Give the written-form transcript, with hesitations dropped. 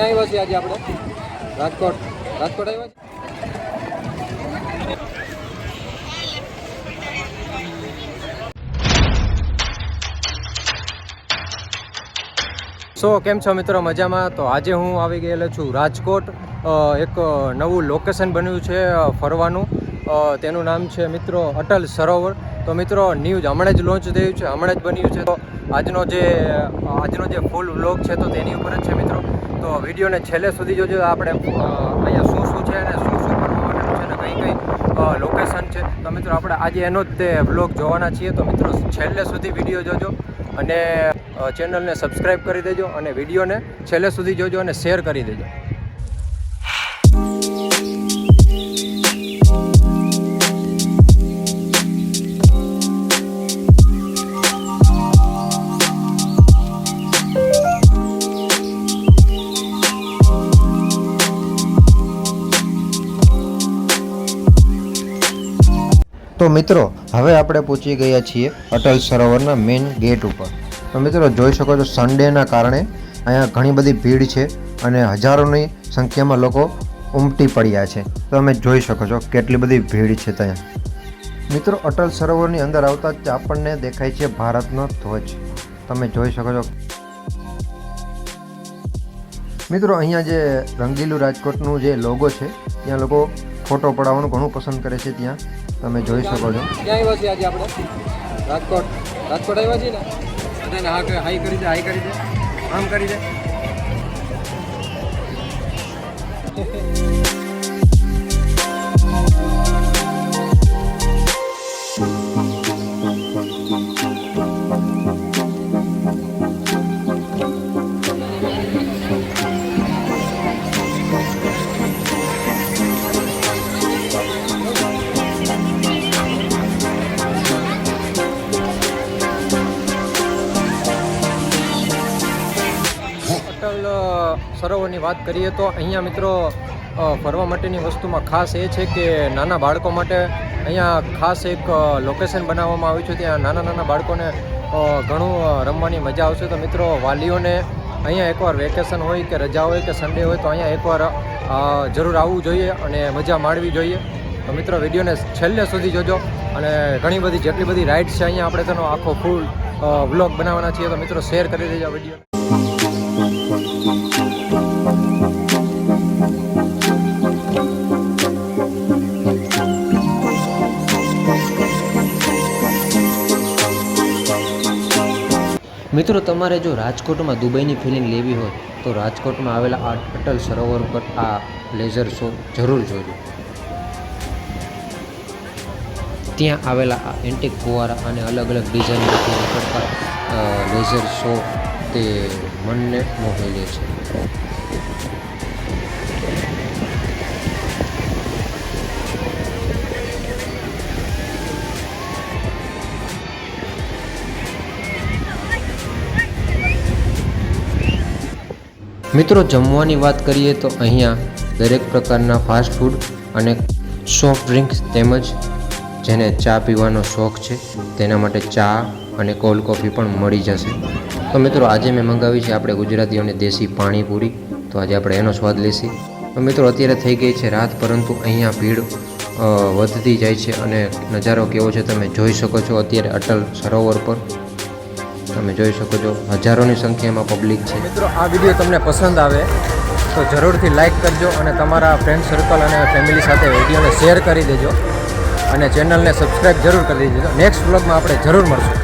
ક્યાં આવ્યા છીએ આજે આપણે? રાજકોટ આવ્યા છે. સો કેમ છો મિત્રો? મજામાં? તો આજે હું આવી ગયેલો છું રાજકોટ. એક નવું લોકેશન બન્યું છે ફરવાનું. તેનું નામ છે મિત્રો અટલ સરોવર. તો મિત્રો ન્યૂઝ હમણાં જ લોન્ચ થયું છે, હમણાં જ બન્યું છે. તો આજનો જે ફૂલ વ્લોગ છે તો તેની ઉપર જ છે મિત્રો. તો વિડીયોને છેલ્લે સુધી જોજો. આપણે અહીંયા શું છે અને શું કરવા માટેનું છે ને કઈ લોકેશન છે. તો મિત્રો આપણે આજે એનો જ તે વ્લોગ જોવાના છીએ. તો મિત્રો છેલ્લે સુધી વિડીયો જોજો અને ચેનલને સબસ્ક્રાઈબ કરી દેજો અને વિડીયોને છેલ્લે સુધી જોજો અને શેર કરી દેજો. તો મિત્રો હવે આપણે પહોંચી ગયા છીએ અટલ સરોવરના મેઇન ગેટ ઉપર. તો મિત્રો જોઈ શકો છો સન્ડેના કારણે અહીંયા ઘણી બધી ભીડ છે અને હજારોની સંખ્યામાં લોકો ઉમટી પડ્યા છે. તો તમે જોઈ શકો છો કેટલી બધી ભીડ છે ત્યાં. મિત્રો અટલ સરોવરની અંદર આવતા જ આપણને દેખાય છે ભારતનો ધ્વજ. તમે જોઈ શકો છો. મિત્રો અહીંયા જે રંગીલું રાજકોટનું જે લોગો છે ત્યાં લોકો ફોટો પડાવવાનું ઘણું પસંદ કરે છે. ત્યાં તમે જોઈ શકો છો. ક્યાં આવ્યા છીએ આજે આપણે? રાજકોટ આવ્યા છીએ ને. બધાને હાઈ કરી દે, આમ કરી દે. અટલ સરોવરની વાત કરીએ તો અહીંયા મિત્રો ફરવા માટેની વસ્તુમાં ખાસ એ છે કે નાના બાળકો માટે અહીંયા ખાસ એક લોકેશન બનાવવામાં આવ્યું છે. ત્યાં નાના બાળકોને ઘણું રમવાની મજા આવશે. તો મિત્રો વાલીઓને અહીંયા એકવાર વેકેશન હોય કે રજા હોય કે સન્ડે હોય તો અહીંયા એકવાર જરૂર આવવું જોઈએ અને મજા માણવી જોઈએ. તો મિત્રો વિડીયોને છેલ્લે સુધી જોજો અને ઘણી બધી જેટલી બધી રાઇડ્સ છે અહીંયા આપણે તેનો આખો ફૂલ વ્લોગ બનાવવાના છીએ. તો મિત્રો શેર કરી દેજો વિડીયો. મિત્રો તમારે જો રાજકોટમાં દુબઈની ફિલિંગ લેવી હોય તો રાજકોટમાં આવેલા આ અટલ સરોવર પર આ લેઝર શો જરૂર જોજો. ત્યાં આવેલા આ એન્ટિક ફુવારા અને અલગ ડિઝાઇનમાંથી નીકળતા લેઝર શો તે મનને મોહી લે છે. મિત્રો જમવાની વાત કરીએ તો અહીંયા દરેક પ્રકારના ફાસ્ટ ફૂડ અને સોફ્ટ ડ્રિંક્સ તેમજ જેને ચા પીવાનો શોખ છે તેના માટે ચા અને કોલ્ડ કોફી પણ મળી જશે. તો મિત્રો આજે મેં મંગાવી છે આપણે ગુજરાતીઓને દેશી પાણીપુરી. તો આજે આપણે એનો સ્વાદ લઈશું. તો મિત્રો અત્યારે થઈ ગઈ છે રાત, પરંતુ અહીંયા ભીડ વધતી જાય છે અને નજારો કેવો છે તમે જોઈ શકો છો. અત્યારે અટલ સરોવર પર તમે જોઈ શકો છો હજારોની સંખ્યામાં પબ્લિક છે. મિત્રો આ વિડીયો તમને પસંદ આવે તો જરૂરથી લાઈક કરજો અને તમારા ફ્રેન્ડ સર્કલ અને ફેમિલી સાથે વિડીયોને શેર કરી દેજો અને ચેનલને સબસ્ક્રાઈબ જરૂર કરી દેજો. નેક્સ્ટ વ્લોગમાં આપણે જરૂર મળશું.